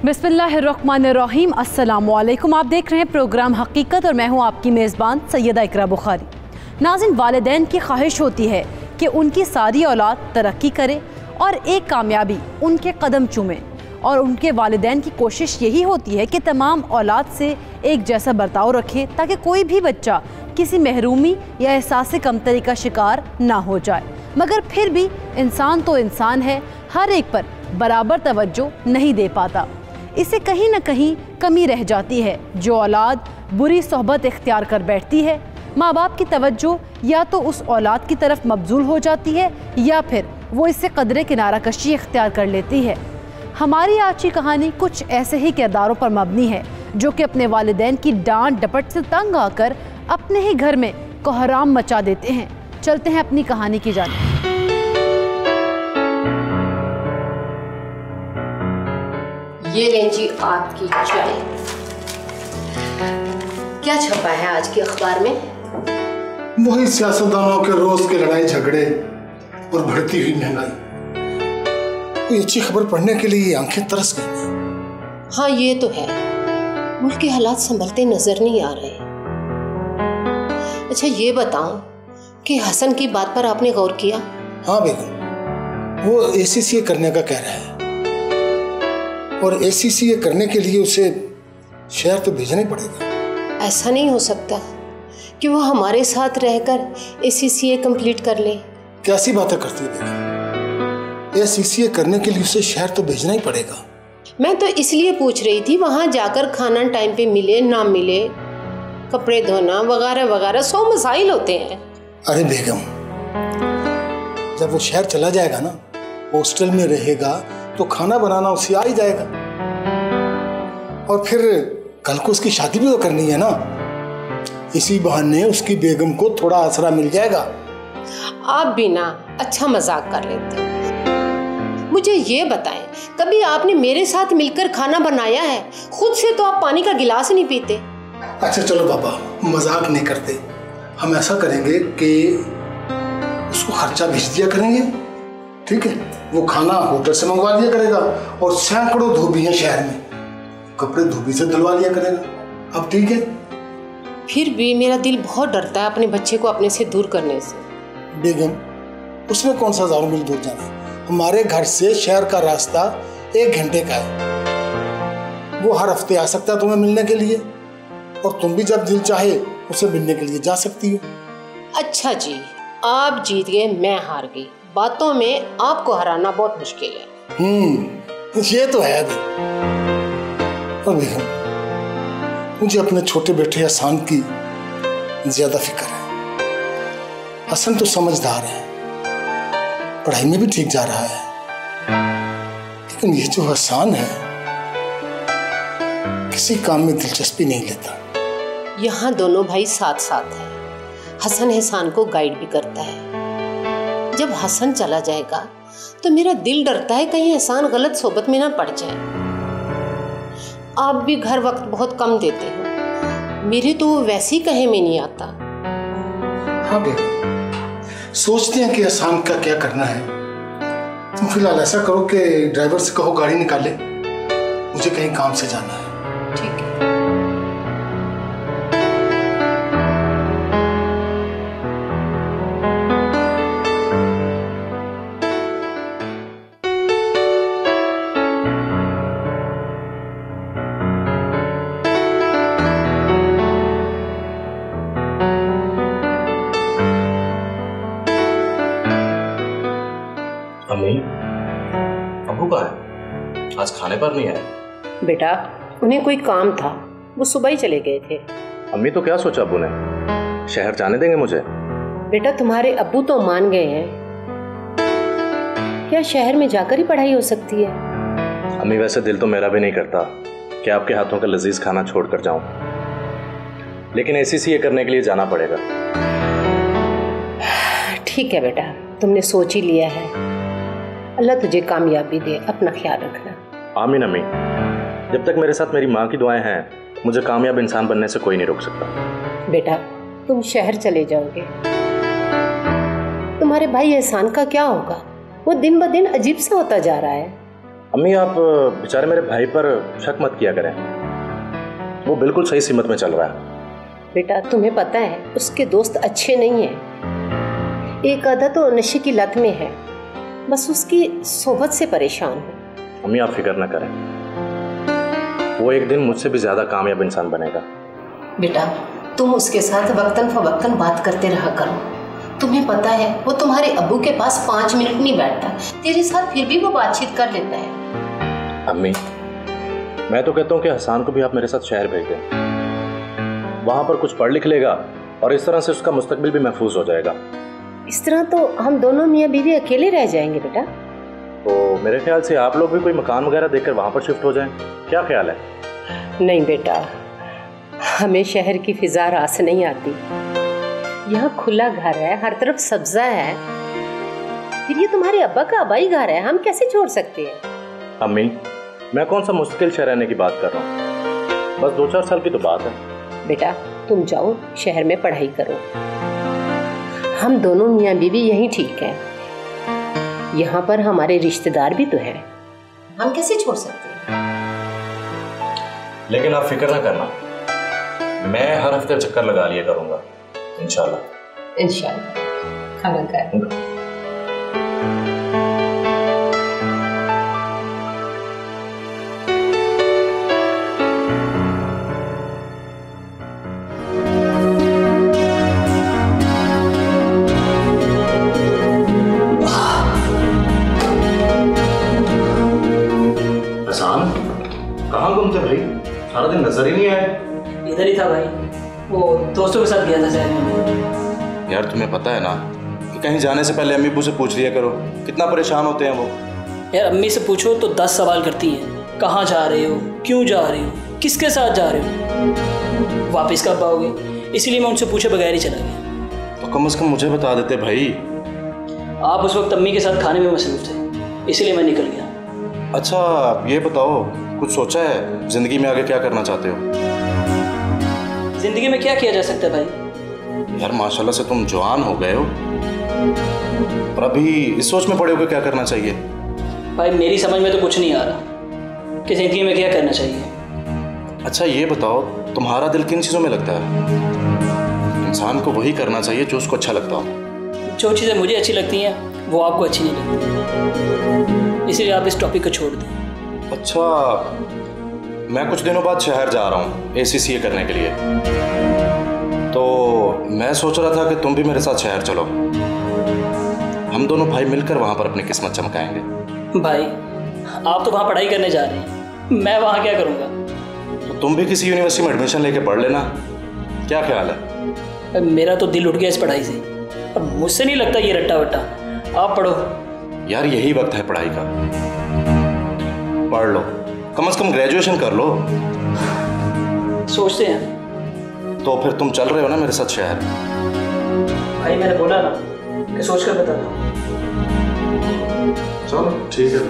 बिस्मिल्लाहिर्रहमानिर्रहीम, अस्सलामुअलैकुम। आप देख रहे हैं प्रोग्राम हकीकत और मैं हूं आपकी मेज़बान सैयदा इकरा बुखारी। नाज़रीन, वालिदैन की ख्वाहिश होती है कि उनकी सारी औलाद तरक्की करे और एक कामयाबी उनके कदम चूमे, और उनके वालिदैन की कोशिश यही होती है कि तमाम औलाद से एक जैसा बर्ताव रखे ताकि कोई भी बच्चा किसी महरूमी या एहसास कमतरी का शिकार ना हो जाए। मगर फिर भी इंसान तो इंसान है, हर एक पर बराबर तवज्जो नहीं दे पाता। इसे कहीं ना कहीं कमी रह जाती है। जो औलाद बुरी सोहबत इख्तियार कर बैठती है, माँ बाप की तवज्जो या तो उस औलाद की तरफ मबजूल हो जाती है या फिर वो इससे कदरे किनारा कशी इख्तियार कर लेती है। हमारी आज की कहानी कुछ ऐसे ही किरदारों पर मबनी है जो कि अपने वालिदैन की डांट डपट से तंग आकर अपने ही घर में कोहराम मचा देते हैं। चलते हैं अपनी कहानी की जानिब। ये लें जी आपकी चाय। क्या छपा है आज के अखबार में? वही सियासतदानों के रोज के लड़ाई झगड़े और बढ़ती हुई महंगाई। कोई अच्छी खबर पढ़ने के लिए आंखें तरस गई। हाँ, ये तो है। मुल्क के हालात संभलते नजर नहीं आ रहे। अच्छा, ये बताओ कि हसन की बात पर आपने गौर किया? हाँ बेगम, वो ACCA करने का कह रहा है और ACCA करने के लिए उसे शहर तो भेजना ही पड़ेगा। ऐसा नहीं हो सकता कि वो हमारे साथ रहकर ACCA कंप्लीट कर ले। कैसी बातें करती है बेगम? ACCA करने के लिए उसे शहर तो भेजना ही पड़ेगा। मैं तो इसलिए पूछ रही थी, वहां जाकर खाना टाइम पे मिले ना मिले, कपड़े धोना वगैरह वगैरह 100 मसाइल होते हैं। अरे बेगम, जब वो शहर चला जाएगा ना, हॉस्टल में रहेगा तो खाना बनाना उसे आ ही जाएगा। और फिर कल को उसकी शादी भी तो करनी है ना, इसी बहाने उसकी बेगम को थोड़ा आसरा मिल जाएगा। आप भी ना अच्छा मजाक कर लेते हैं। मुझे ये बताएं, कभी आपने मेरे साथ मिलकर खाना बनाया है? खुद से तो आप पानी का गिलास नहीं पीते। अच्छा चलो पापा, मजाक नहीं करते। हम ऐसा करेंगे कि उसको खर्चा भेज दिया करेंगे, ठीक है? वो खाना होटल से मंगवा लिया करेगा और सैकड़ों धोबी हैं शहर में, कपड़े धोबी से धुलवा लिया करेगा। अब ठीक है? फिर भी मेरा दिल बहुत डरता है अपने बच्चे को अपने से दूर करने से। बेगम, उसमें कौन सा 1000 मील दूर जाना है? हमारे घर से शहर का रास्ता 1 घंटे का है। वो हर हफ्ते आ सकता है तुम्हें मिलने के लिए, और तुम भी जब दिल चाहे उसे मिलने के लिए जा सकती हो। अच्छा जी, आप जीत गए, मैं हार गई। बातों में आपको हराना बहुत मुश्किल है। ये तो है। और बेगम, मुझे अपने छोटे बेटे हसन की ज्यादा फिक्र है। हसन तो समझदार है, पढ़ाई में भी ठीक जा रहा है, लेकिन ये जो हसन है किसी काम में दिलचस्पी नहीं लेता। यहाँ दोनों भाई साथ साथ हैं। हसन एहसान को गाइड भी करता है। जब हसन चला जाएगा तो मेरा दिल डरता है कहीं एहसान गलत सोबत में ना पड़ जाए। आप भी घर वक्त बहुत कम देते हो, मेरे तो वैसे ही कहे में नहीं आता। हाँ बेटा, सोचते हैं कि एहसान का क्या करना है। तुम फिलहाल ऐसा करो कि ड्राइवर से कहो गाड़ी निकाले, मुझे कहीं काम से जाना है। ठीक है। अम्मी, अब्बू कहाँ है? आज खाने पर नहीं आए? बेटा, उन्हें कोई काम था, वो सुबह ही चले गए थे। अम्मी, तो क्या सोचा अब्बू ने? शहर जाने देंगे मुझे? बेटा, तुम्हारे अब्बू तो मान गए हैं। क्या शहर में जाकर ही पढ़ाई हो सकती है? अम्मी, वैसे दिल तो मेरा भी नहीं करता कि आपके हाथों का लजीज खाना छोड़कर जाऊं, लेकिन ACCA करने के लिए जाना पड़ेगा। ठीक है बेटा, तुमने सोच ही लिया है। अल्लाह तुझे कामयाबी दे, अपना ख्याल रखना। आमीन अम्मी। जब तक मेरे साथ मेरी माँ की दुआएं हैं, मुझे कामयाब इंसान बनने से कोई नहीं रोक सकता। बेटा, तुम शहर चले जाओगे, तुम्हारे भाई एहसान का क्या होगा? वो दिन ब दिन अजीब सा होता जा रहा है। अम्मी आप बेचारे मेरे भाई पर शक मत किया करें, वो बिल्कुल सही सीमत में चल रहा है। बेटा तुम्हें पता है उसके दोस्त अच्छे नहीं हैं। एक आधा तो नशे की लत में है, बस उसकी सोबत से परेशान हूँ। अम्मी आप फिक्र ना करें, वो एक दिन मुझसे भी ज्यादा कामयाब इंसान बनेगा। बेटा तुम उसके साथ वक्तन फवक्तन बात करते रहा करो। तुम्हें पता है वो तुम्हारे अब्बू के पास 5 मिनट नहीं बैठता, तेरे साथ फिर भी वो बातचीत कर लेता है। अम्मी मैं तो कहता हूँ कि हसन को भी आप मेरे साथ शहर भेज दें, वहां पर कुछ पढ़ लिख लेगा और इस तरह से उसका मुस्तकबिल भी महफूज हो जाएगा। इस तरह तो हम दोनों मियाँ बीवी अकेले रह जाएंगे बेटा। तो मेरे ख्याल से आप लोग भी कोई मकान वगैरह देखकर वहां पर शिफ्ट हो जाएं, क्या ख्याल है? नहीं बेटा, हमें शहर की फिजा रास नहीं आती। यहाँ खुला घर है, हर तरफ सब्जा है, फिर ये तुम्हारे अब्बा का आबाई घर है, हम कैसे छोड़ सकते हैं? अम्मी मैं कौन सा मुश्किल शहर रहने की बात कर रहा हूँ, बस 2-4 साल की तो बात है। बेटा तुम जाओ शहर में पढ़ाई करो, हम दोनों मियाँ बीवी यहीं ठीक है। यहाँ पर हमारे रिश्तेदार भी तो हैं, हम कैसे छोड़ सकते हैं? लेकिन आप फिक्र ना करना, मैं हर हफ्ते चक्कर लगा लिया करूंगा इंशाल्लाह। इंशाल्लाह खाना खाए। कहाँ घूमते भाई, सारा दिन नजर ही नहीं आए। इधर ही था भाई, वो दोस्तों के साथ गया था शहर में। यार तुम्हें पता है ना कि कहीं जाने से पहले अम्मी से पूछ लिया करो, कितना परेशान होते हैं वो। यार अम्मी से पूछो तो 10 सवाल करती हैं, कहाँ जा रहे हो, क्यों जा रहे हो, किसके साथ जा रहे हो, वापस कब आओगे, इसलिए मैं उनसे पूछे बगैर ही चला गया। तो कम से कम मुझे बता देते भाई। आप उस वक्त अम्मी के साथ खाने में मसरूफ थे, इसलिए मैं निकल गया। अच्छा ये बताओ, कुछ सोचा है जिंदगी में आगे क्या करना चाहते हो? जिंदगी में क्या किया जा सकता है भाई? यार माशाल्लाह से तुम जवान हो गए हो और अभी इस सोच में पड़े हो कि क्या करना चाहिए। भाई मेरी समझ में तो कुछ नहीं आ रहा कि जिंदगी में क्या करना चाहिए। अच्छा ये बताओ, तुम्हारा दिल किन चीज़ों में लगता है? इंसान को वही करना चाहिए जो उसको अच्छा लगता हो। जो चीज़ें मुझे अच्छी लगती हैं वो आपको अच्छी नहीं लगती, इसलिए आप इस टॉपिक को छोड़ दें। अच्छा मैं कुछ दिनों बाद शहर जा रहा हूँ ACCA करने के लिए, तो मैं सोच रहा था कि तुम भी मेरे साथ शहर चलो, हम दोनों भाई मिलकर वहाँ पर अपनी किस्मत चमकाएंगे। भाई आप तो वहाँ पढ़ाई करने जा रहे हैं, मैं वहाँ क्या करूँगा? तो तुम भी किसी यूनिवर्सिटी में एडमिशन लेके पढ़ लेना, क्या ख्याल है? मेरा तो दिल उठ गया इस पढ़ाई से, अब मुझसे नहीं लगता ये रट्टा वट्टा, आप पढ़ो। यार यही वक्त है पढ़ाई का, पढ़ लो, कम से कम ग्रेजुएशन कर लो। सोचते हैं। तो फिर तुम चल रहे हो ना मेरे साथ शहर? भाई मैंने बोला ना कि सोच कर बताता हूँ। चलो ठीक है।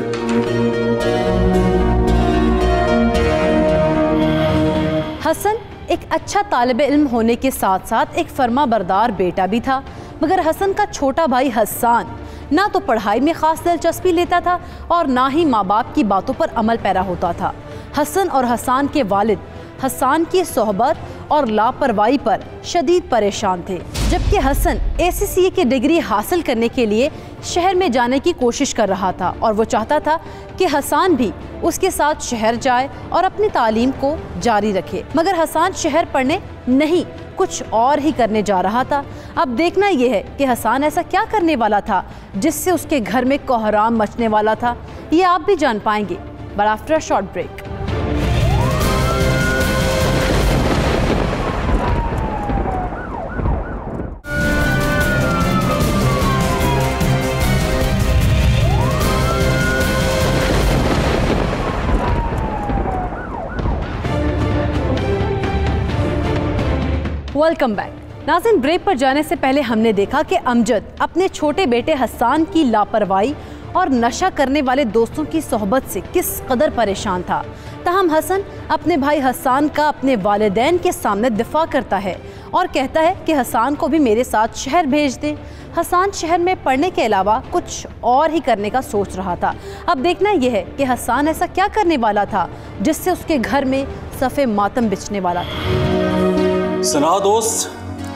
हसन एक अच्छा तालिब इल्म होने के साथ साथ एक फर्माबरदार बेटा भी था, मगर हसन का छोटा भाई हसान ना तो पढ़ाई में ख़ास दिलचस्पी लेता था और ना ही माँ बाप की बातों पर अमल पैरा होता था। हसन और हसान के वालिद हसान की सोहबत और लापरवाही पर शदीद परेशान थे, जबकि हसन ACCA की डिग्री हासिल करने के लिए शहर में जाने की कोशिश कर रहा था और वो चाहता था कि हसान भी उसके साथ शहर जाए और अपनी तालीम को जारी रखे, मगर हसान शहर पढ़ने नहीं कुछ और ही करने जा रहा था। अब देखना यह है कि हसान ऐसा क्या करने वाला था जिससे उसके घर में कोहराम मचने वाला था, ये आप भी जान पाएंगे but after a short break. Welcome back. नाज़रीन, ब्रेक पर जाने से पहले हमने देखा कि अमजद अपने छोटे बेटे हसान की लापरवाही और नशा करने वाले दोस्तों की सोहबत से किस कदर परेशान था। ताहम हसन अपने भाई हसान का अपने वालिदैन के सामने दिफा करता है और कहता है कि हसन को भी मेरे साथ शहर भेज दे। हसन शहर में पढ़ने के अलावा कुछ और ही करने का सोच रहा था। अब देखना यह है कि हसन ऐसा क्या करने वाला था जिससे उसके घर में सफ़े मातम बिछने वाला था। सुना दोस्त,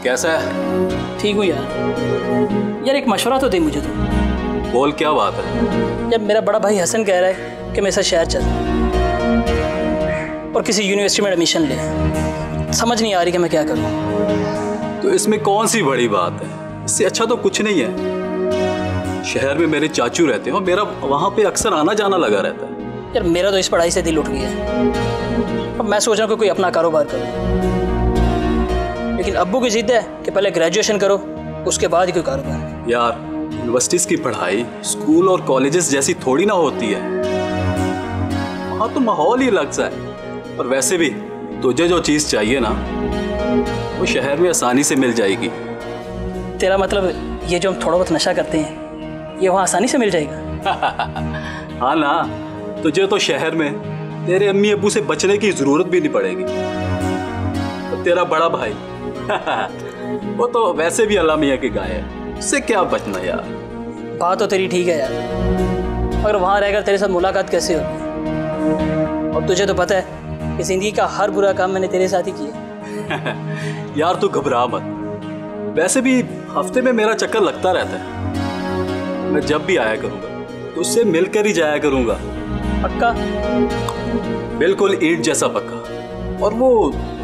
कैसा है? ठीक हूँ यार एक मशवरा तो दे मुझे तो। बोल, क्या बात है? जब मेरा बड़ा भाई हसन कह रहा है कि मेरे साथ शहर चल और किसी यूनिवर्सिटी में एडमिशन ले, समझ नहीं आ रही कि मैं क्या करूँ। तो इसमें कौन सी बड़ी बात है? इससे अच्छा तो कुछ नहीं है। शहर में मेरे चाचू रहते हैं और मेरा वहाँ पे अक्सर आना जाना लगा रहता है। यार मेरा तो इस पढ़ाई से दिल उठ गया है। अब मैं सोच रहा हूँ कि कोई अपना कारोबार करूँ, लेकिन अब्बू की जिद है कि पहले ग्रेजुएशन करो उसके बाद ही कोई कारोबार। यार यूनिवर्सिटीज़ की पढ़ाई स्कूल और कॉलेजेस जैसी थोड़ी ना होती है। वहाँ तो माहौल ही अलग सा है। और वैसे भी तुझे जो चीज़ चाहिए ना वो शहर में आसानी से मिल जाएगी। तेरा मतलब ये जो हम थोड़ा बहुत नशा करते हैं ये वहाँ आसानी से मिल जाएगा? हाँ ना, तुझे तो शहर में तेरे अम्मी अब्बू से बचने की ज़रूरत भी नहीं पड़ेगी। और तेरा बड़ा भाई वो तो वैसे भी अल्लाह मियाँ की गाय है, उससे क्या बचना यार। बात तो तेरी ठीक है यार, मगर वहाँ रहकर तेरे साथ मुलाकात कैसे होगी? और तुझे तो पता है कि ज़िंदगी का हर बुरा काम मैंने तेरे साथ ही किया। यार तू घबरा मत, वैसे भी हफ्ते में मेरा चक्कर लगता रहता है। मैं जब भी आया करूँगा तो उससे मिलकर ही जाया करूँगा। पक्का? बिल्कुल ईंट जैसा पक्का। और वो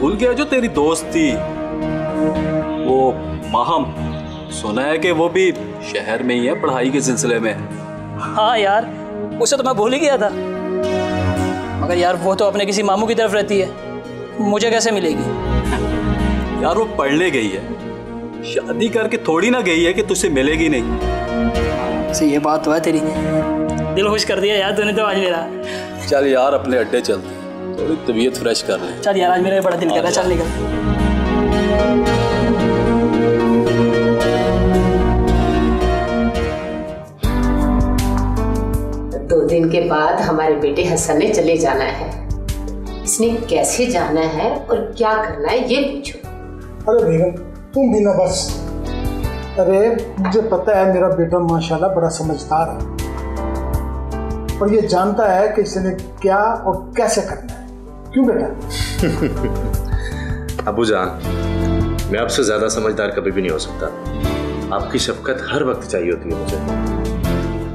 भूल गया जो तेरी दोस्त थी, वो माहम, सुना है कि वो भी शहर में ही है पढ़ाई के सिलसिले में। हाँ यार, उसे तो मैं भूल ही गया था। मगर यार वो तो अपने किसी मामू की तरफ रहती है, मुझे कैसे मिलेगी? यार वो पढ़ने गई है, शादी करके थोड़ी ना गई है कि तुझसे मिलेगी नहीं। से ये बात तो है तेरी, दिल खुश कर दिया यार तूने तो आज मेरा। चल यार अपने अड्डे चलते, थोड़ी तबीयत फ्रेश कर ले। चल यार, आज मेरा बड़ा दिल कर रहा है, चल निकल। 2 दिन के बाद हमारे बेटे हसन ने चले जाना है। इसने कैसे जाना है और क्या करना है ये पूछो। अरे बेगम तुम भी ना बस। अरे मुझे पता है मेरा बेटा माशाल्लाह बड़ा समझदार है और ये जानता है कि इसने क्या और कैसे करना है। क्यों बेटा? अबू जान, मैं आपसे ज्यादा समझदार कभी भी नहीं हो सकता। आपकी शफकत हर वक्त चाहिए होती है मुझे।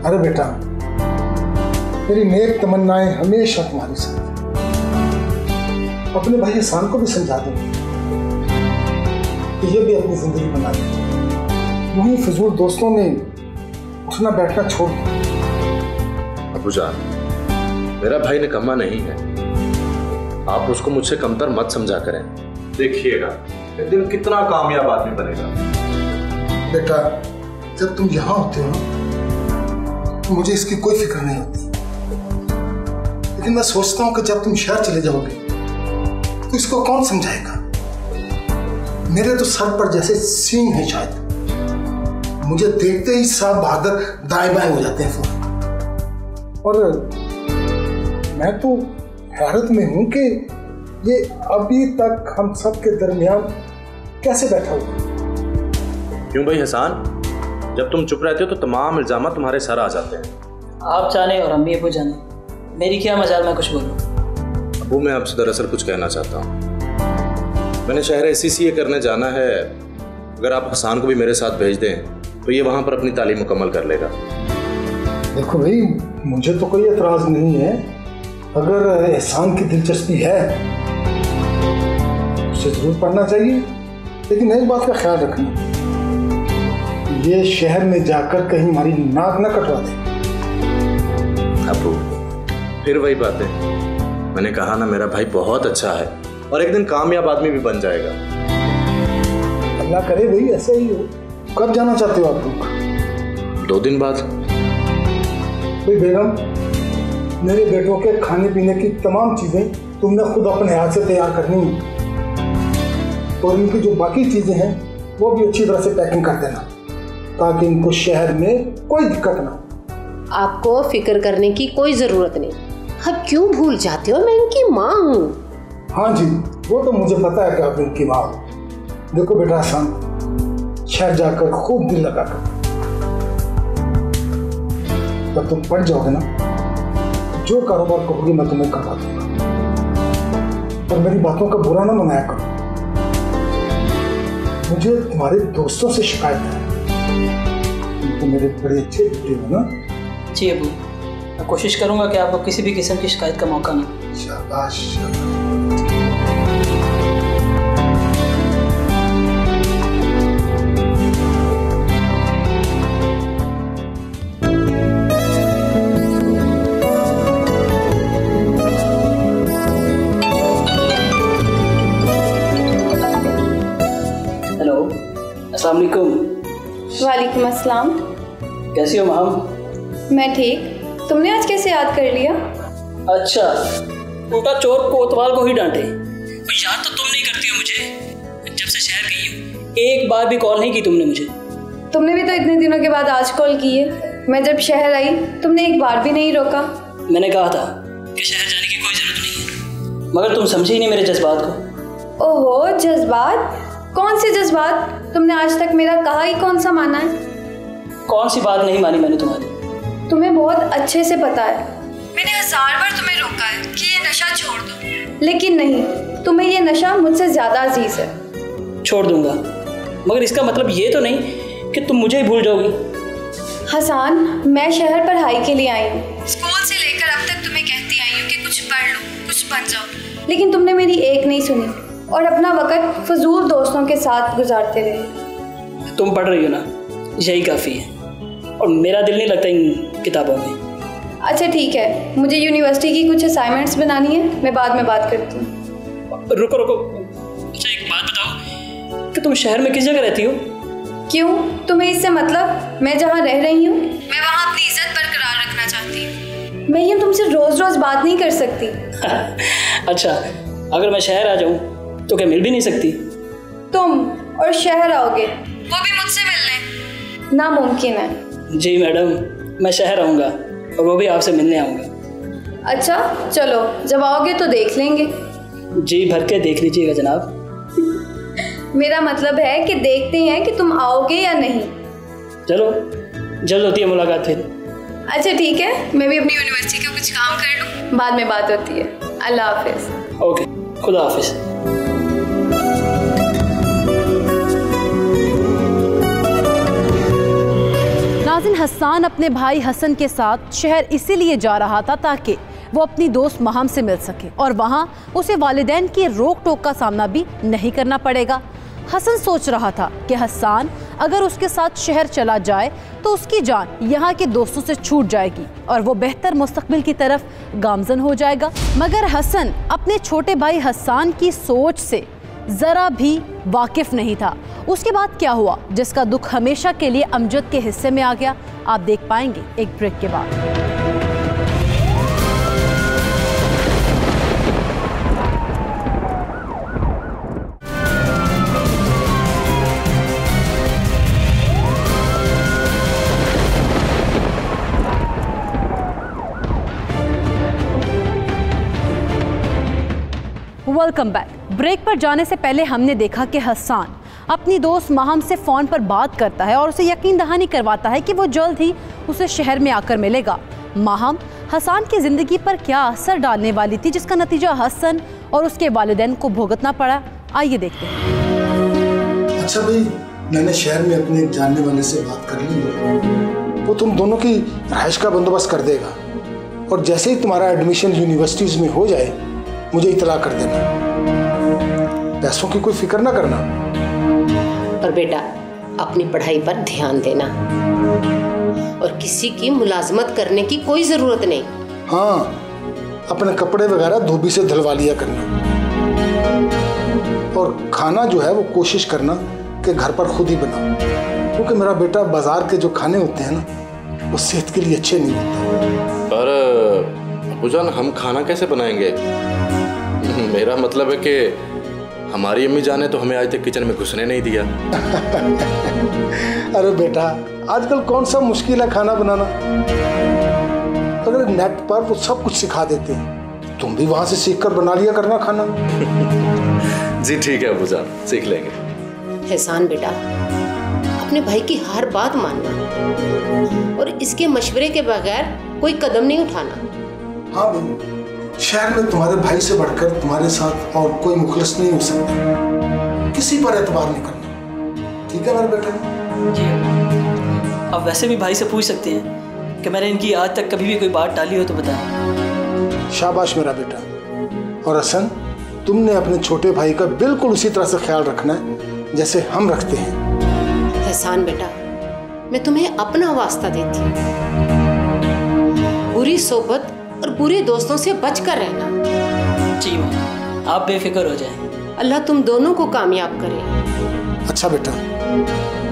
अरे बेटा, मेरी नेक तमन्नाएं हमेशा तुम्हारे साथ। अपने भाई हसन को भी समझा दो कि ये भी अपनी जिंदगी बना ले। वहीं फिजूल दोस्तों में उठना बैठना छोड़ दो। अबू जान, मेरा भाई निकम्मा नहीं है, आप उसको मुझसे कमतर मत समझा करें। देखिएगा दिन कितना कामयाब आदमी बनेगा। बेटा, जब तुम यहाँ होते हो तो मुझे इसकी कोई फिक्र नहीं होती, लेकिन मैं सोचता हूँ कि जब तुम शहर चले जाओगे तो इसको कौन समझाएगा। मेरे तो सर पर जैसे सींग है शायद, मुझे देखते ही सब बहादुर दाएं बाएं हो जाते हैं। और मैं तो हैरत में हूं कि ये अभी तक हम सब के दरमियान कैसे बैठा हुआ। क्यों भाई हसन, जब तुम चुप रहते हो तो तमाम इल्जाम तुम्हारे सर आ जाते हैं। आप जाने और अम्मी अबू जाने, मेरी क्या मजाल मैं कुछ बोलूं। अबू मैं आपसे दरअसल कुछ कहना चाहता हूँ। मैंने शहर SCCA करने जाना है, अगर आप हसन को भी मेरे साथ भेज दें तो ये वहाँ पर अपनी तालीम मुकम्मल कर लेगा। देखो भाई, मुझे तो कोई एतराज़ नहीं है, अगर एहसान की दिलचस्पी है उसे जरूर पढ़ना चाहिए, लेकिन एक बात का ख्याल रखना, ये शहर में जाकर कहीं हमारी नाक न कटवा दे। अबू फिर वही बात है, मैंने कहा ना मेरा भाई बहुत अच्छा है और एक दिन कामयाब आदमी भी बन जाएगा। अल्लाह करे भाई ऐसा ही हो। कब जाना चाहते हो आप लोग? 2 दिन बाद। भाई बेगम, मेरे बेटों के खाने पीने की तमाम चीजें तुमने खुद अपने हाथ से तैयार करनी है और इनकी जो बाकी चीजें हैं वो भी अच्छी तरह से पैकिंग कर देना ताकि इनको शहर में कोई दिक्कत ना हो। आपको फिक्र करने की कोई जरूरत नहीं। अब क्यों भूल जाते हो, मैं इनकी माँ हूँ। हाँ जी, वो तो मुझे पता है कि आप इनकी माँ हो, देखो बेटा हसन, शहर जाकर खूब दिल लगा कर, जब तुम पढ़ जाओगे ना, जो कारोबार कहोगे मैं तुम्हें करवा दूंगा। पर मेरी बातों का बुरा ना मनाया करो। मुझे तुम्हारे दोस्तों से शिकायत है। तुम मेरे बड़े अच्छे बेटे हो ना। जी अबू, मैं कोशिश करूंगा कि आपको किसी भी किस्म की शिकायत का मौका ना। शाबाश। हेलो, अस्सलाम वालेकुम। वालेकुम अस्सलाम। कैसी हो महम? मैं ठीक। तुमने आज कैसे याद कर लिया? अच्छा, उल्टा चोर कोतवाल को ही डांटे। याद तो तुम नहीं करती हो मुझे। जब से शहर गई हो एक बार भी कॉल नहीं की तुमने मुझे। तुमने भी तो इतने दिनों के बाद आज कॉल की है। मैं जब शहर आई तुमने एक बार भी नहीं रोका। मैंने कहा था कि शहर जाने की कोई जरूरत नहीं है, मगर तुम समझी नहीं मेरे जज्बात को। ओहो, जज्बात? कौन से जज्बात? तुमने आज तक मेरा कहा ही कौन सा माना है? कौन सी बात नहीं मानी मैंने तुम्हारी? तुम्हें बहुत अच्छे से पता है मैंने 1000 बार तुम्हें रोका है कि ये नशा छोड़ दो, लेकिन नहीं, तुम्हें ये नशा मुझसे ज्यादा अजीज है। छोड़ दूंगा, मगर इसका मतलब ये तो नहीं कि तुम मुझे ही भूल जाओगी। हसन, मैं शहर पढ़ाई के लिए आई हूँ। स्कूल से लेकर अब तक तुम्हें कहती आई हूँ कि कुछ पढ़ लो, कुछ बन जाओ, लेकिन तुमने मेरी एक नहीं सुनी और अपना वक्त फजूल दोस्तों के साथ गुजारते रहे। तुम पढ़ रही हो ना, यही काफ़ी है, और मेरा दिल नहीं लगता इन किताबों में। अच्छा ठीक है, मुझे यूनिवर्सिटी की कुछ असाइनमेंट्स बनानी है, मैं बाद में बात करती हूँ। रुको रुको, अच्छा एक बात बताओ कि तुम शहर में किस जगह रहती हो? क्यों, तुम्हें इससे मतलब? मैं जहाँ रह रही हूँ मैं वहाँ अपनी इज्जत बरकरार रखना चाहती हूँ। मैं यूँ तुमसे रोज रोज बात नहीं कर सकती। अच्छा, अगर मैं शहर आ जाऊँ तो क्या मिल भी नहीं सकती? तुम और शहर आओगे, वो भी मुझसे मिलने? नामुमकिन है। जी मैडम, मैं शहर आऊँगा और वो भी आपसे मिलने आऊँगा। अच्छा चलो, जब आओगे तो देख लेंगे। जी भर के देख लीजिएगा जनाब। मेरा मतलब है कि देखते हैं कि तुम आओगे या नहीं। चलो, जल्द होती है मुलाकात फिर। अच्छा ठीक है, मैं भी अपनी यूनिवर्सिटी का कुछ काम कर लूँ, बाद में बात होती है। अल्लाह हाफिज। ओके, खुदा हाफिज। नाज़िन, हसन अपने भाई हसन के साथ शहर इसीलिए जा रहा था ताकि वो अपनी दोस्त महम से मिल सके और वहाँ उसे वालिदैन की रोक टोक का सामना भी नहीं करना पड़ेगा। हसन सोच रहा था कि हसन अगर उसके साथ शहर चला जाए तो उसकी जान यहाँ के दोस्तों से छूट जाएगी और वो बेहतर मुस्तकबिल की तरफ गामजन हो जाएगा। मगर हसन अपने छोटे भाई हसन की सोच से ज़रा भी वाकिफ नहीं था। उसके बाद क्या हुआ जिसका दुख हमेशा के लिए अमजद के हिस्से में आ गया, आप देख पाएंगे एक ब्रेक के बाद। Welcome back. ब्रेक पर जाने से पहले हमने देखा कि हसन अपनी दोस्त महम से फ़ोन पर बात करता है और उसे यकीन दहानी करवाता है कि वो जल्द ही उसे शहर में आकर मिलेगा। महम हसन की ज़िंदगी पर क्या असर डालने वाली थी जिसका नतीजा हसन और उसके वालिदैन को भुगतना पड़ा, आइए देखते हैं। अच्छा भाई, मैंने शहर में अपने जानने वाले से बात कर ली है, वो तुम दोनों की रहाइश का बंदोबस्त कर देगा और जैसे ही तुम्हारा एडमिशन यूनिवर्सिटीज़ में हो जाए मुझे इतला कर देना। पैसों की कोई फिक्र ना करना। और बेटा, अपनी पढ़ाई पर ध्यान देना और किसी की मुलाजमत करने की कोई ज़रूरत नहीं। हाँ, अपने कपड़े वगैरह धोबी से धुलवा लिया करना और खाना जो है वो कोशिश करना कि घर पर खुद ही बनाओ, क्योंकि मेरा बेटा बाजार के जो खाने होते हैं ना वो सेहत के लिए अच्छे नहीं होते। पर अबूजान, हम खाना कैसे बनाएंगे? मेरा मतलब है कि हमारी अम्मी जान ने तो हमें आज तक किचन में घुसने नहीं दिया। अरे बेटा, आजकल कौन सा मुश्किल है खाना बनाना, अगर नेट पर वो सब कुछ सिखा देते हैं, तुम भी वहां से सीख कर बना लिया करना खाना। जी ठीक है अबूजान, सीख लेंगे। एहसान बेटा, अपने भाई की हर बात मानना और इसके मशवरे के बगैर कोई कदम नहीं उठाना। हाँ बहन, शहर में तुम्हारे भाई से बढ़कर तुम्हारे साथ और कोई मुखलिस नहीं हो सकता। किसी पर एतबार नहीं करना, ठीक है मेरे बेटे? जी अब वैसे भी भाई से पूछ सकते हैं कि मैंने इनकी आज तक कभी भी कोई बात टाली हो तो बताएं। शाबाश मेरा बेटा। और हसन, तुमने अपने छोटे भाई का बिल्कुल उसी तरह से ख्याल रखना है जैसे हम रखते हैं। एहसान बेटा, मैं तुम्हें अपना वास्ता देती हूँ, बुरी सोबत और बुरे दोस्तों से बचकर रहना। जी माँ, आप बेफिक्र हो जाएं। अल्लाह तुम दोनों को कामयाब करे। अच्छा बेटा,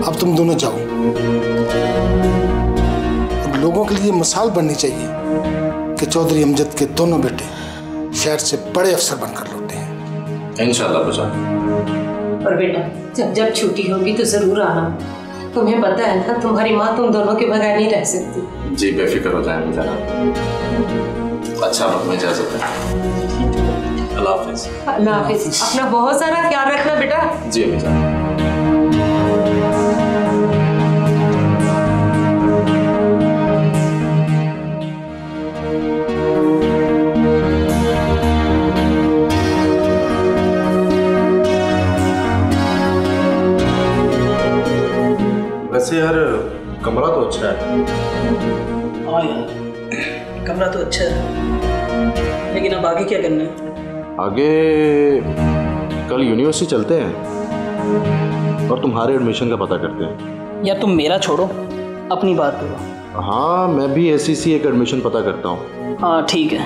अब तुम दोनों जाओ। अब लोगों के लिए मिसाल बननी चाहिए कि चौधरी अमजद के दोनों बेटे शहर से बड़े अफसर बनकर लौटे हैं। इंशाल्लाह बुझा। और बेटा, जब जब छुट्टी होगी तो जरूर आना। तुम्हें पता है ना, तुम्हारी माँ तुम दोनों के बगैर नहीं रह सकती। जी बेफिक्र हो जाएंगे जनाब। अच्छा मुझे इजाजत है। अल्लाह हाफिज। अल्लाह हाफिज। अपना बहुत सारा ख्याल रखना बेटा। जी अम्मी जान। वैसे यार कमरा तो अच्छा है। हाँ यार, कमरा तो अच्छा है, लेकिन अब आगे क्या करना है? आगे कल यूनिवर्सिटी चलते हैं और तुम्हारे एडमिशन का पता करते हैं। या तुम मेरा छोड़ो, अपनी बात करो। हाँ, मैं भी ACCA का एडमिशन पता करता हूँ। हाँ ठीक है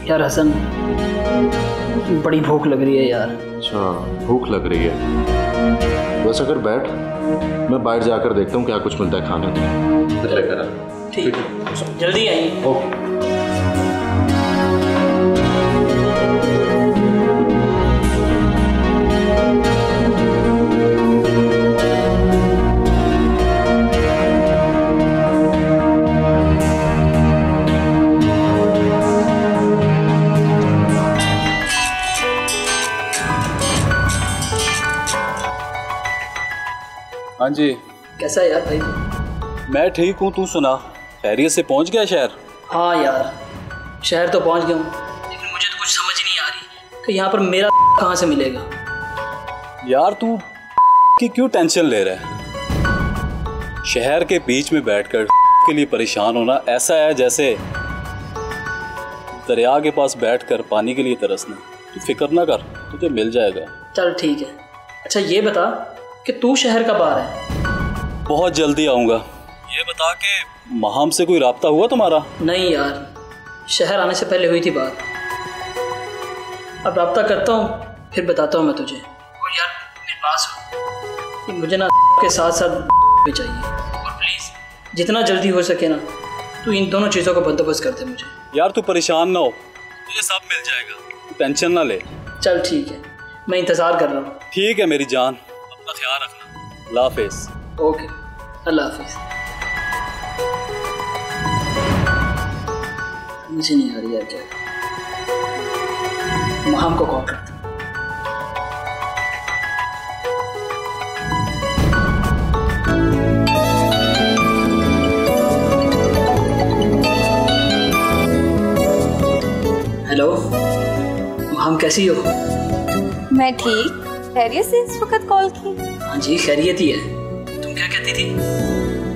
यार। हसन, बड़ी भूख लग रही है यार। अच्छा, भूख लग रही है? बस अगर बैठ, मैं बाहर जाकर देखता हूँ क्या कुछ मिलता है खाने को। लेकर आ। ठीक है, जल्दी आइए। ओके। हाँ जी। कैसा है यार भाई? मैं ठीक हूँ, तू सुना, खैरियत से पहुँच गया शहर? हाँ यार, शहर तो पहुँच गया हूँ, लेकिन मुझे तो कुछ समझ नहीं आ रही कि यहाँ पर मेरा कहाँ से मिलेगा। यार तू की क्यों टेंशन ले रहा है? शहर के बीच में बैठकर के लिए परेशान होना ऐसा है जैसे दरिया के पास बैठकर पानी के लिए तरसना। तू फिक्र ना कर, तुझे मिल जाएगा। चल ठीक है। अच्छा ये बता कि तू शहर कब आ रहा है? बहुत जल्दी आऊँगा। ये बता कि महाम से कोई राब्ता हुआ तुम्हारा? नहीं यार, शहर आने से पहले हुई थी बात। अब राब्ता करता हूँ, फिर बताता हूँ मैं तुझे। और यार मेरे पास हो, ये मुझे ना के साथ साथ भी चाहिए। और प्लीज़ जितना जल्दी हो सके ना, तू इन दोनों चीज़ों का बंदोबस्त कर दे मुझे। यार तू परेशान ना हो, तुझे सब मिल जाएगा, तू टेंशन ना ले। चल ठीक है, मैं इंतज़ार कर रहा हूँ। ठीक है मेरी जान, अपना ख्याल रखना। अल्लाह हाफिज़। ओके, अल्लाह हाफिज़। मुझे नहीं आ रही यार क्या। महाम को कॉल करता हूँ। हेलो महाम, कैसी हो? मैं ठीक। खैरियत से इस वक्त कॉल की? हाँ जी, खैरियत ही है। तुम क्या कहती थी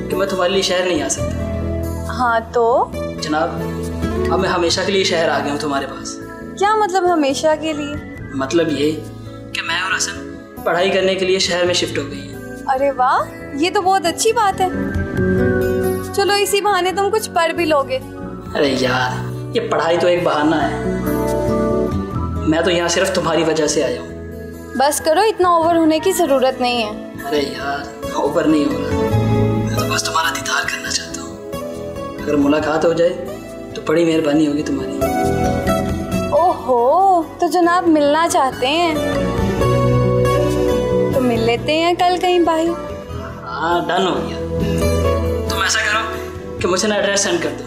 कि मैं तुम्हारे लिए शहर नहीं आ सकता? हाँ तो? जनाब, अब मैं हमेशा के लिए शहर आ गया हूँ तुम्हारे पास। क्या मतलब हमेशा के लिए? मतलब ये कि मैं और हसन पढ़ाई करने के लिए शहर में शिफ्ट हो गई हैं। अरे वाह, ये तो बहुत अच्छी बात है। चलो इसी बहाने तुम कुछ पढ़ भी लोगे। अरे यार, ये पढ़ाई तो एक बहाना है। मैं तो यहाँ सिर्फ तुम्हारी वजह से आया हूँ। बस करो, इतना ओवर होने की जरूरत नहीं है। अरे यार, ओवर नहीं हो रहा, मैं तो बस तुम्हारा दीदार करना चाहता हूँ। अगर मुलाकात हो जाए तो बड़ी मेहरबानी होगी तुम्हारी। ओहो, तो जनाब मिलना चाहते हैं तो मिल लेते हैं कल कहीं भाई। हाँ, डन हो गया। तुम ऐसा करो कि मुझे ना एड्रेस सेंड कर दो,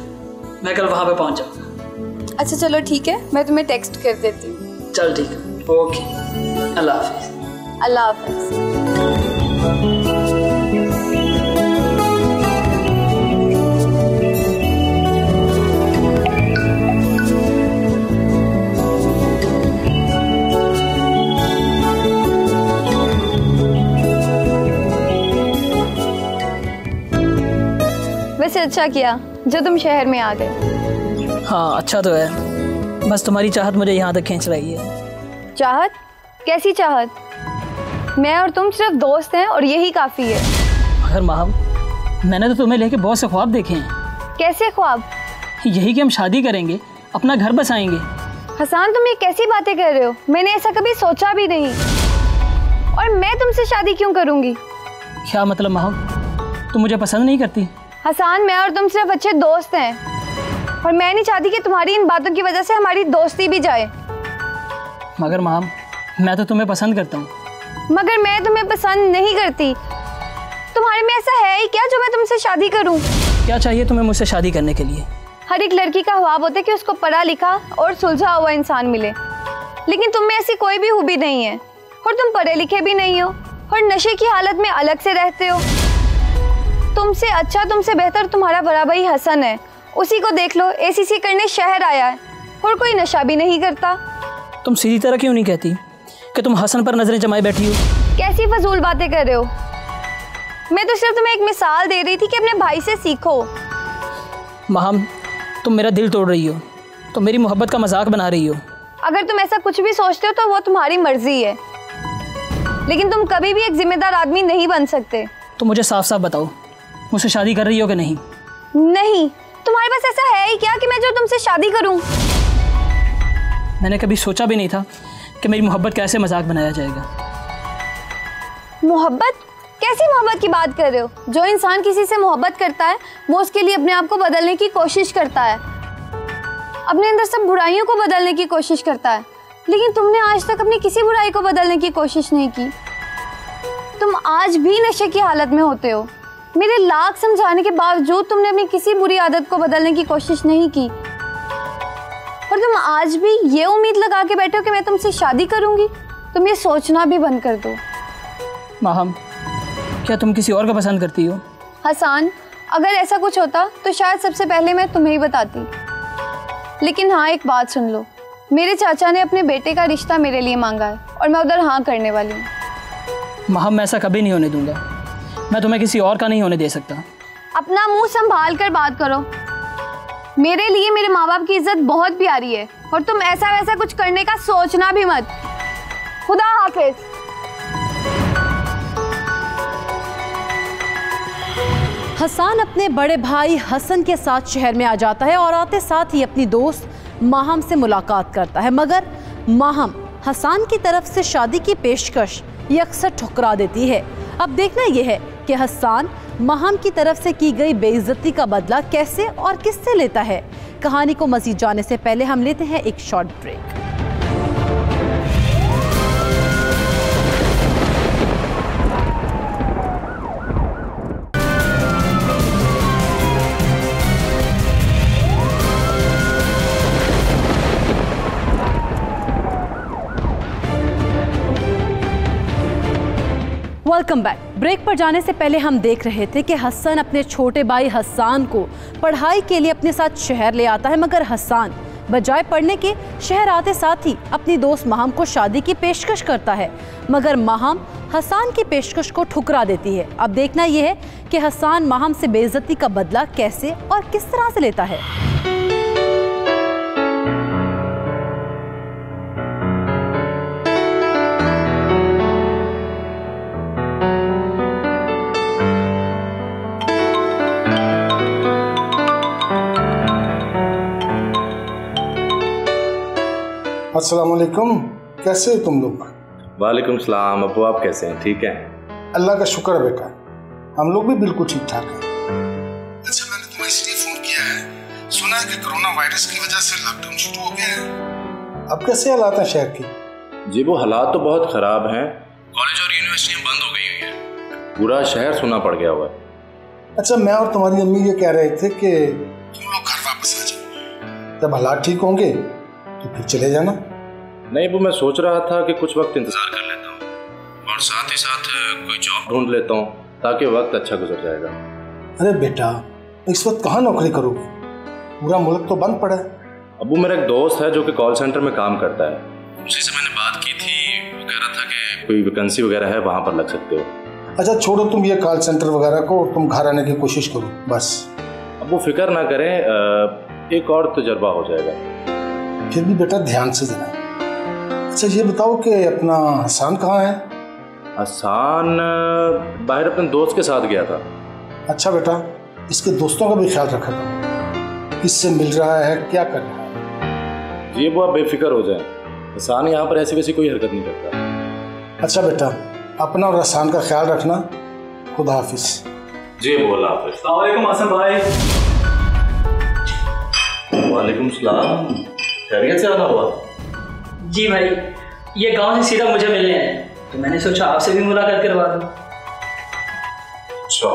मैं कल वहाँ पे पहुँच जाऊँगा। अच्छा चलो ठीक है, मैं तुम्हें टेक्स्ट कर देती हूँ। चल ठीक है, ओके, अल्लाह हाफिज़। अल्लाह हाफिज़। वैसे अच्छा किया जो तुम शहर में आ गए। हाँ अच्छा तो है, बस तुम्हारी चाहत मुझे यहाँ तक खींच रही है। चाहत? कैसी चाहत? मैं और तुम सिर्फ दोस्त हैं और यही काफ़ी है। मगर माहम, मैंने तो तुम्हें लेके बहुत से ख्वाब देखे हैं। कैसे ख्वाब? यही कि हम शादी करेंगे, अपना घर बसाएंगे। हसन, तुम ये कैसी बातें कर रहे हो? मैंने ऐसा कभी सोचा भी नहीं। और मैं तुमसे शादी क्यों करूँगी? क्या मतलब माहम, तुम मुझे पसंद नहीं करती? हसन, मैं और तुम सिर्फ अच्छे दोस्त हैं और मैं नहीं चाहती कि तुम्हारी इन बातों की वजह से हमारी दोस्ती भी जाए। मगर माम, मैं तो तुम्हें पसंद करता हूँ। मगर मैं तुम्हें पसंद नहीं करती। तुम्हारे में ऐसा है ही क्या जो मैं तुमसे शादी करूँ? क्या चाहिए तुम्हें मुझसे शादी करने के लिए? हर एक लड़की का ख्वाब होता है कि उसको पढ़ा लिखा और सुलझा हुआ इंसान मिले, लेकिन तुम में ऐसी कोई भी खूबी नहीं है और तुम पढ़े लिखे भी नहीं हो और नशे की हालत में अलग से रहते हो। तुमसे अच्छा, तुमसे बेहतर तुम्हारा बड़ा भाई हसन है, उसी को देख लो, एसीसी करने शहर आया है और कोई नशा भी नहीं करता। तुम सीधी तरह क्यों नहीं कहती कि तुम हसन पर नजरें जमाए बैठी हो? कैसी फजूल बातें कर रहे हो? मैं तो सिर्फ तुम्हें एक मिसाल दे रही थी कि अपने भाई से सीखो। माहम, तुम मेरा दिल तोड़ रही हो, तुम मेरी मोहब्बत का मजाक बना रही हो। अगर तुम ऐसा कुछ भी सोचते हो तो वो तुम्हारी मर्जी है, लेकिन तुम कभी भी एक जिम्मेदार आदमी नहीं बन सकते। तो मुझे साफ साफ बताओ, मुझसे शादी कर रही हो कि नहीं? नहीं। तुम्हारे पास ऐसा है ही क्या कि मैं जो तुमसे शादी करूं? मैंने कभी सोचा भी नहीं था कि मेरी मोहब्बत कैसे मजाक बनाया जाएगा। मोहब्बत? कैसी मोहब्बत की बात कर रहे हो? जो इंसान किसी से मोहब्बत करता है वो उसके लिए अपने आप को बदलने की कोशिश करता है, अपने अंदर सब बुराइयों को बदलने की कोशिश करता है, लेकिन तुमने आज तक अपनी किसी बुराई को बदलने की कोशिश नहीं की। तुम आज भी नशे की हालत में होते हो। मेरे लाख समझाने के बावजूद तुमने अपनी किसी बुरी आदत को बदलने की कोशिश नहीं की और तुम आज भी ये उम्मीद लगा के बैठे हो कि मैं तुमसे शादी करूंगी। तुम ये सोचना भी बंद कर दो। माहम, क्या तुम किसी और को पसंद करती हो? हसन, अगर ऐसा कुछ होता तो शायद सबसे पहले मैं तुम्हें ही बताती, लेकिन हाँ, एक बात सुन लो, मेरे चाचा ने अपने बेटे का रिश्ता मेरे लिए मांगा है और मैं उधर हाँ करने वाली हूँ। माहम, मैं ऐसा कभी नहीं होने दूंगा। मैं तुम्हें किसी और का नहीं होने दे सकता। अपना मुंह संभाल कर बात करो। मेरे लिए मेरे माँ बाप की इज्जत बहुत प्यारी है और तुम ऐसा वैसा कुछ करने का सोचना भी मत। खुदा हाफिज। हसन अपने बड़े भाई हसन के साथ शहर में आ जाता है और आते साथ ही अपनी दोस्त माहम से मुलाकात करता है, मगर माहम हसन की तरफ से शादी की पेशकश ये अक्सर ठुकरा देती है। अब देखना यह है कि हसन माहम की तरफ से की गई बेइज्जती का बदला कैसे और किससे लेता है। कहानी को मजीद जाने से पहले हम लेते हैं एक short break. Welcome back. Break पर जाने से पहले हम देख रहे थे कि हसन अपने छोटे भाई हसन को पढ़ाई के लिए अपने साथ शहर ले आता है, मगर हसन बजाय पढ़ने के शहर आते साथ ही अपनी दोस्त माहम को शादी की पेशकश करता है, मगर माहम हसन की पेशकश को ठुकरा देती है। अब देखना यह है कि हसन माहम से बेइज्जती का बदला कैसे और किस तरह से लेता है। अस्सलाम वालेकुम, कैसे हो तुम लोग? वालेकुम सलाम। अब्बू, आप कैसे हैं? ठीक हैं? अल्लाह का शुक्र है बेटा, हम लोग भी बिल्कुल ठीक ठाक हैं। अच्छा, मैंने तुम्हें इसलिए फोन किया है, सुना है कि कोरोना वायरस की वजह से लॉकडाउन शुरू हो गया है। अब कैसे हालात हैं शहर की? जी, वो हालात तो बहुत ख़राब हैं। कॉलेज और यूनिवर्सिटियाँ बंद हो गई हुई हैं, पूरा शहर सुना पड़ गया हुआ है। अच्छा, मैं और तुम्हारी अम्मी ये कह रहे थे कि तुम लोग घर वापस आ जाओ, जब हालात ठीक होंगे तो फिर चले जाना। नहीं, वो मैं सोच रहा था कि कुछ वक्त इंतज़ार कर लेता हूँ और साथ ही साथ कोई जॉब ढूंढ लेता हूँ ताकि वक्त अच्छा गुजर जाएगा। अरे बेटा, इस वक्त कहाँ नौकरी करोगे? पूरा मुल्क तो बंद पड़ा है। अबू, मेरा एक दोस्त है जो कि कॉल सेंटर में काम करता है, उसी से मैंने बात की थी। वो कह रहा था कि कोई वैकेंसी वगैरह है, वहाँ पर लग सकते हो। अच्छा छोड़ो तुम ये कॉल सेंटर वगैरह को, तुम घर आने की कोशिश करो बस। अब वो फिक्र ना करें, एक और तजर्बा हो जाएगा। फिर भी बेटा ध्यान से देना। अच्छा ये बताओ कि अपना हसन कहाँ है? हसन बाहर अपने दोस्त के साथ गया था। अच्छा बेटा, इसके दोस्तों का भी ख्याल रखा करो, किससे मिल रहा है, क्या कर रहा है। जी वो आप बेफिक्र हो जाएं, हसन यहाँ पर ऐसी वैसी कोई हरकत नहीं करता। अच्छा बेटा, अपना और हसन का ख्याल रखना। खुदा हाफिज। जी बोला हाफिज। अस्सलाम वालेकुम हसन भाई। वालेकुम सलाम, खैरियत से आना हुआ? जी भाई, ये गांव से सीधा मुझे मिलने आए, तो मैंने सोचा आपसे भी मुलाकात करवा दूं। अच्छा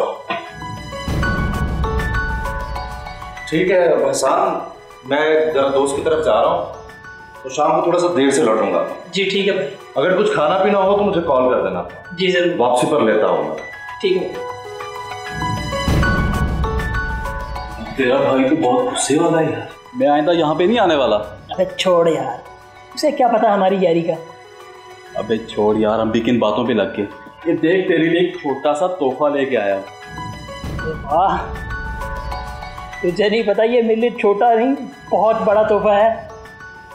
ठीक है हसन, मैं जरा दोस्त की तरफ जा रहा हूँ, तो शाम को थोड़ा सा देर से लौटूंगा। जी ठीक है भाई। अगर कुछ खाना पीना हो तो मुझे कॉल कर देना। जी जरूर, वापसी पर लेता हूँ। ठीक है। तेरा भाई तो बहुत गुस्से वाला है यार, मैं आइंदा यहाँ पे नहीं आने वाला। अबे छोड़ यार, उसे क्या पता हमारी यारी का। अबे छोड़ यार, हम भी किन बातों पे लग गए। ये देख तेरे लिए एक छोटा सा तोहफा लेके आया हूँ। वाह, तुझे नहीं पता ये मेरे लिए छोटा नहीं बहुत बड़ा तोहफा है।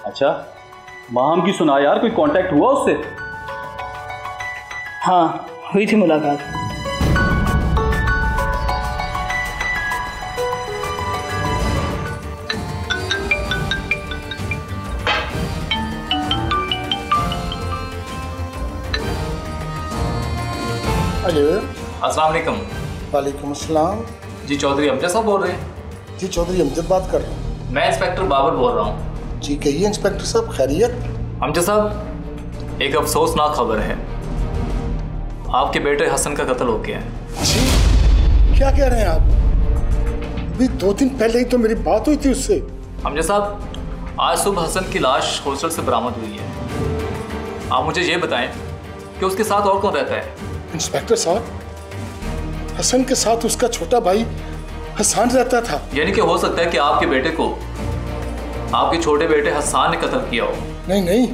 अच्छा माम की सुना यार, कोई कांटेक्ट हुआ उससे? हाँ हुई थी मुलाकात। हेलो। अस्सलाम वालेकुम। वालेकुम अस्सलाम। जी चौधरी अमजद साहब बोल रहे हैं? जी चौधरी अमजद बात कर रहा हूँ। मैं इंस्पेक्टर बाबर बोल रहा हूँ। जी कहिए इंस्पेक्टर साहब, खैरियत? अमजद साहब, एक अफसोसनाक खबर है, आपके बेटे हसन का कत्ल हो गया है। जी क्या कह रहे हैं आप? अभी 2 दिन पहले ही तो मेरी बात हुई थी उससे। अमजद साहब, आज सुबह हसन की लाश हॉस्टल से बरामद हुई है। आप मुझे ये बताएं कि उसके साथ और कौन रहता है? इंस्पेक्टर साहब, हसन के साथ उसका छोटा भाई हसन रहता था। यानी कि हो सकता है कि आपके बेटे को आपके छोटे बेटे हसन ने कत्ल किया हो। नहीं नहीं,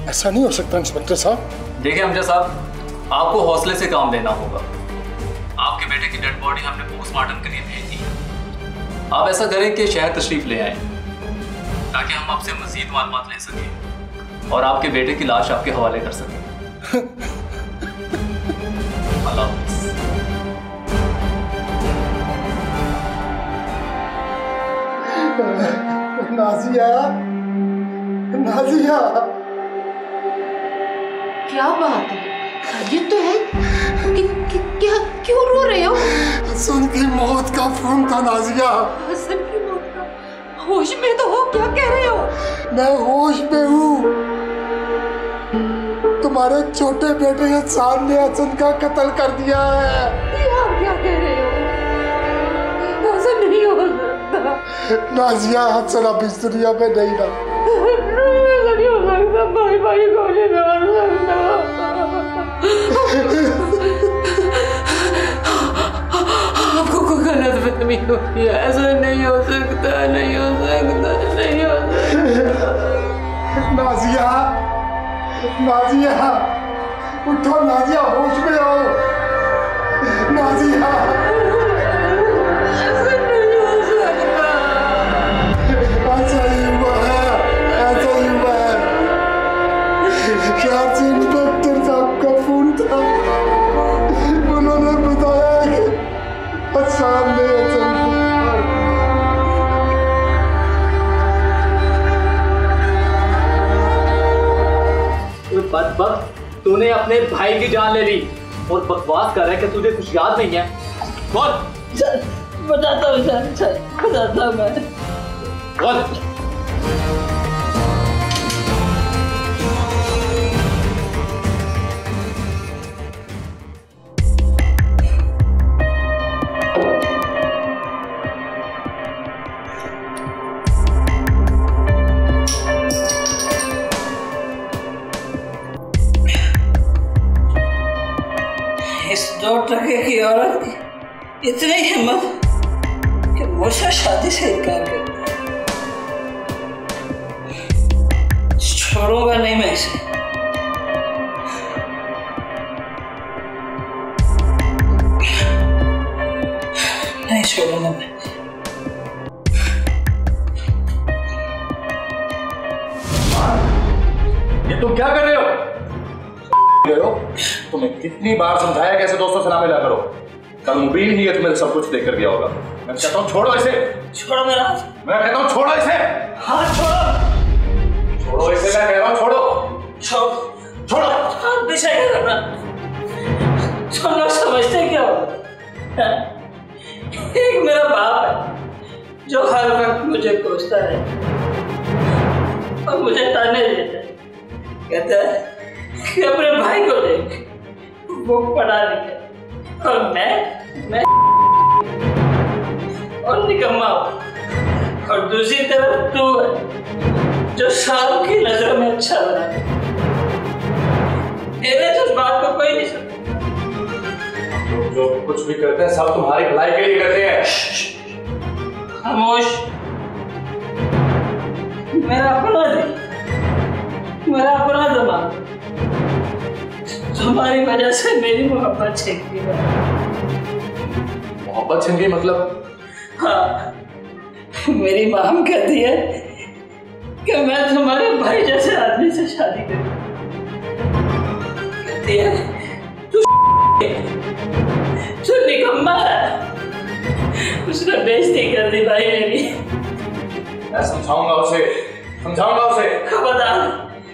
ऐसा नहीं हो सकता इंस्पेक्टर साहब। देखिए अमजद साहब, आपको हौसले से काम लेना होगा। आपके बेटे की डेड बॉडी हमने पोस्टमार्टम के लिए भेज दी। आप ऐसा करें कि शहर तशरीफ ले आएं, ताकि हम आपसे मजीद मालूमात ले सकें और आपके बेटे की लाश आपके हवाले कर सकें। अल्लाह हाफ़िज़। नाजिया, नाजिया, क्या बात है? खैरियत तो है? क्या क्यों रो रहे हो? हसन की मौत का फोन था नाजिया। हसन की मौत का? होश में तो हो, क्या कह रहे हो? मैं होश में हूँ। तुम्हारे छोटे बेटे हसन ने हसन का कत्ल कर दिया है। आप क्या कह रहे हो? ऐसा नहीं हो सकता। नाजिया, हसन अब इस दुनिया में नहीं ना। नहीं हो सकता, भाई भाई को नहीं मार सकता। आपको कोई गलतफहमी हो रही है, ऐसा नहीं हो सकता, नहीं हो सकता, नहीं हो सकता। नाजिया, नाजिया, उठो नाजिया, होश में आओ नाजिया। ऐसा नहीं हो सकता। ऐसा ही हुआ है, ऐसा ही हुआ है। शहर से इंस्पेक्टर साहब का फोन था, उन्होंने बताया कि हसन ने हसन को बदबख्त, तूने अपने भाई की जान ले ली और बकवास कर रहा है कि तुझे कुछ याद नहीं है। बोल। बताता हूँ सर, बताता हूँ मैं। बोल। इस 2 टके की औरत की इतनी हिम्मत कि मुझसे शादी से इनकार कर दिया। छोड़ूंगा नहीं मैं इसे। नहीं नहीं छोड़ूंगा मैं। ये तुम क्या कर रहे हो? तुम्हें कितनी बार समझाया कैसे दोस्तों से ना मिला करो। कल मुबीन ही है तुम्हें सब कुछ देकर गया होगा। मैं कहता हूँ छोड़ो इसे। छोड़ो मेरा हाथ। मैं कहता हूँ छोड़ो इसे। हाथ छोड़ो। छोड़ो इसे, मैं कह रहा हूँ छोड़ो। छोड़ो। हाथ पीछे क्या करना? तुम लोग समझते क्या हो? एक मेरा बाप है जो हर वक्त मुझे कोसता है और मुझे ताने देता है, कहता है कि अपने भाई को देख, वो पढ़ा लिखा, और मैं और निकम्मा हूँ। और दूसरी तरफ तू है जो शाम की नजर में अच्छा बना। मेरे जज्बात को कोई नहीं समझता। जो कुछ भी करते हैं सब तुम्हारी भलाई के लिए करते हैं। खामोश। मेरा अपना दिल, मेरा अपना दिमाग तुम्हारी वजह से मेरी मोहब्बत छिन गई। मोहब्बत छिन गई मतलब? हाँ, मेरी माम कहती है कि मैं तुम्हारे भाई जैसे आदमी से शादी करूं। कहती है तू निकम्मा है। उसने बेइज्जती कर दी भाई मेरी। मैं समझाऊंगा उसे।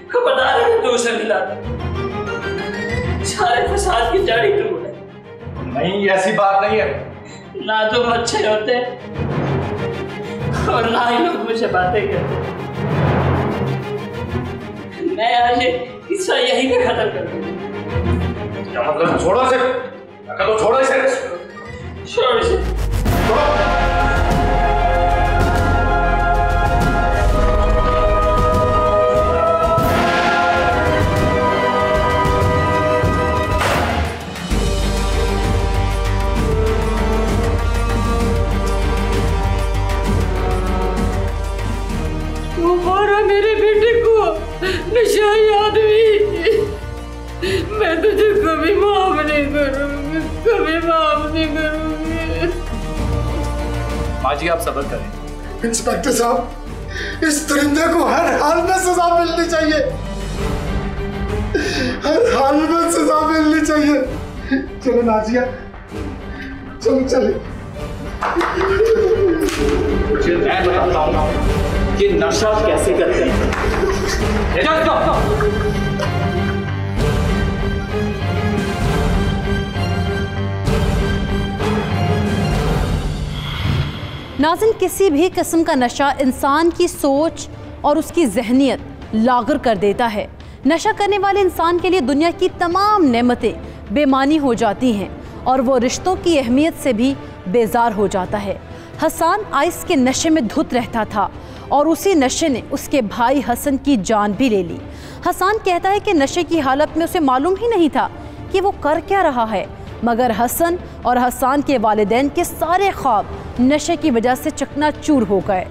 खबरदार है कि तू उसे मिला। सारे फसाद की जड़ी तू है। नहीं, ऐसी बात नहीं है। ना तुम अच्छे होते और ना ही लोग मुझसे बातें करते। मैं आज किस्सा यहीं पे खत्म कर दूंगा। क्या मतलब? छोड़ो इसे। छोड़ो इसे। छोड़ो इसे। मेरे बेटे को नशाई आदमी, मैं तुझे कभी माफ नहीं करूंगी, कभी माफ नहीं करूंगी। माँ जी आप सब्र करें। इंस्पेक्टर साहब, इस दरिंदे को हर हाल में सजा मिलनी चाहिए, हर हाल में सजा मिलनी चाहिए। चलो नाजिया, चलो चले। मैं बताता हूँ कि नशा कैसे करते हैं। नाज़िन, किसी भी किस्म का नशा इंसान की सोच और उसकी जहनियत लागर कर देता है। नशा करने वाले इंसान के लिए दुनिया की तमाम नेमतें बेमानी हो जाती हैं और वो रिश्तों की अहमियत से भी बेजार हो जाता है। हसन आइस के नशे में धुत रहता था और उसी नशे ने उसके भाई हसन की जान भी ले ली। हसन कहता है कि नशे की हालत में उसे मालूम ही नहीं था कि वो कर क्या रहा है, मगर हसन और हसन के वालिदैन के सारे ख्वाब नशे की वजह से चकनाचूर हो गए।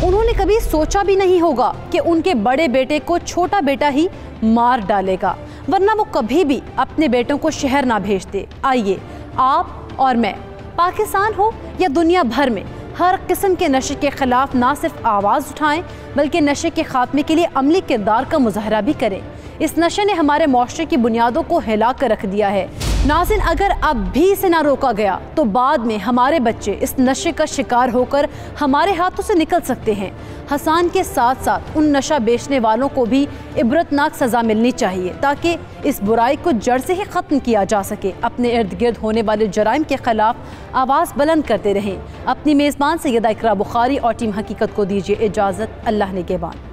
उन्होंने कभी सोचा भी नहीं होगा कि उनके बड़े बेटे को छोटा बेटा ही मार डालेगा, वरना वो कभी भी अपने बेटों को शहर ना भेजते। आइए आप और मैं, पाकिस्तान हो या दुनिया भर में, हर किस्म के नशे के खिलाफ ना सिर्फ आवाज़ उठाएं बल्कि नशे के खात्मे के लिए अमली किरदार का मुजाहरा भी करें। इस नशे ने हमारे माशरे की बुनियादों को हिला कर रख दिया है। नाज़िन, अगर अब भी इसे ना रोका गया तो बाद में हमारे बच्चे इस नशे का शिकार होकर हमारे हाथों से निकल सकते हैं। हसन के साथ साथ उन नशा बेचने वालों को भी इबरतनाक सज़ा मिलनी चाहिए ताकि इस बुराई को जड़ से ही ख़त्म किया जा सके। अपने इर्द गिर्द होने वाले जराइम के ख़िलाफ़ आवाज़ बुलंद करते रहें। अपनी मेज़बान सैयदा इकरा बुखारी और टीम हकीकत को दीजिए इजाज़त। अल्लाह निगहबान।